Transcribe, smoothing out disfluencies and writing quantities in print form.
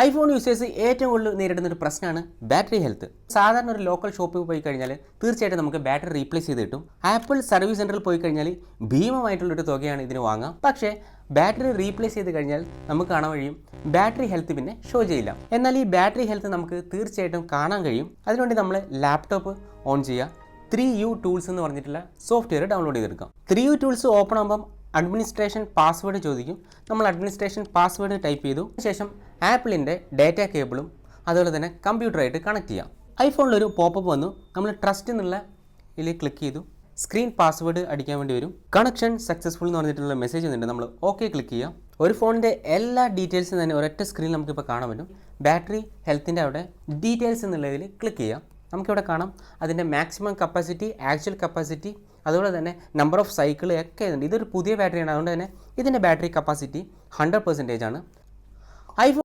IPhone users ഏറ്റവും കൂടുതൽ നേരിടുന്ന ഒരു പ്രശ്നമാണ് ബാറ്ററി ഹെൽത്ത്. സാധാരണ ഒരു ലോക്കൽ ഷോപ്പിൽ പോയി കഴിഞ്ഞാൽ തീർച്ചയായിട്ടും നമുക്ക് ബാറ്ററി റീപ്ലേസ് ചെയ്ത് കിട്ടും. ആപ്പിൾ സർവീസ് സെൻറ്ററിൽ പോയി കഴിഞ്ഞാൽ ഭീമമായിട്ടുള്ളൊരു തുകയാണ് ഇതിന് വാങ്ങാം. പക്ഷേ ബാറ്ററി റീപ്ലേസ് ചെയ്ത് കഴിഞ്ഞാൽ നമുക്ക് കാണാൻ കഴിയും ബാറ്ററി ഹെൽത്ത് പിന്നെ ഷോ ചെയ്യില്ല. എന്നാൽ ഈ ബാറ്ററി ഹെൽത്ത് നമുക്ക് തീർച്ചയായിട്ടും കാണാൻ കഴിയും. അതിനുവേണ്ടി നമ്മൾ ലാപ്ടോപ്പ് ഓൺ ചെയ്യുക, 3U ടൂൾസ് എന്ന് പറഞ്ഞിട്ടുള്ള സോഫ്റ്റ്വെയർ ഡൗൺലോഡ് ചെയ്തെടുക്കാം. 3U ടൂൾസ് ഓപ്പൺ ആകുമ്പം അഡ്മിനിസ്ട്രേഷൻ പാസ്വേഡ് ചോദിക്കും. നമ്മൾ അഡ്മിനിസ്ട്രേഷൻ പാസ്വേഡ് ടൈപ്പ് ചെയ്തു ശേഷം ആപ്പിളിൻ്റെ ഡാറ്റ കേബിളും അതുപോലെ തന്നെ കമ്പ്യൂട്ടറായിട്ട് കണക്ട് ചെയ്യാം. ഐഫോണിലൊരു പോപ്പപ്പ് വന്നു. നമ്മൾ ട്രസ്റ്റ് എന്നുള്ള ഇതിൽ ക്ലിക്ക് ചെയ്തു. സ്ക്രീൻ പാസ്വേഡ് അടിക്കാൻ വേണ്ടി വരും. കണക്ഷൻ സക്സസ്ഫുൾ എന്ന് പറഞ്ഞിട്ടുള്ള മെസ്സേജ് വന്നിട്ട് നമ്മൾ ഓക്കെ ക്ലിക്ക് ചെയ്യാം. ഒരു ഫോണിൻ്റെ എല്ലാ ഡീറ്റെയിൽസും തന്നെ ഒരൊറ്റ സ്ക്രീനിൽ നമുക്കിപ്പോൾ കാണാൻ പറ്റും. ബാറ്ററി ഹെൽത്തിൻ്റെ അവിടെ ഡീറ്റെയിൽസ് എന്നുള്ളതിൽ ക്ലിക്ക് ചെയ്യാം. നമുക്കിവിടെ കാണാം അതിൻ്റെ മാക്സിമം കപ്പാസിറ്റി, ആക്ച്വൽ കപ്പാസിറ്റി, അതുപോലെ തന്നെ നമ്പർ ഓഫ് സൈക്കിൾ ഒക്കെ ഉണ്ട്. ഇതൊരു പുതിയ ബാറ്ററിയാണ്, അതുകൊണ്ട് തന്നെ ഇതിൻ്റെ ബാറ്ററി കപ്പാസിറ്റി 100% ആണ്. ഐഫോൺ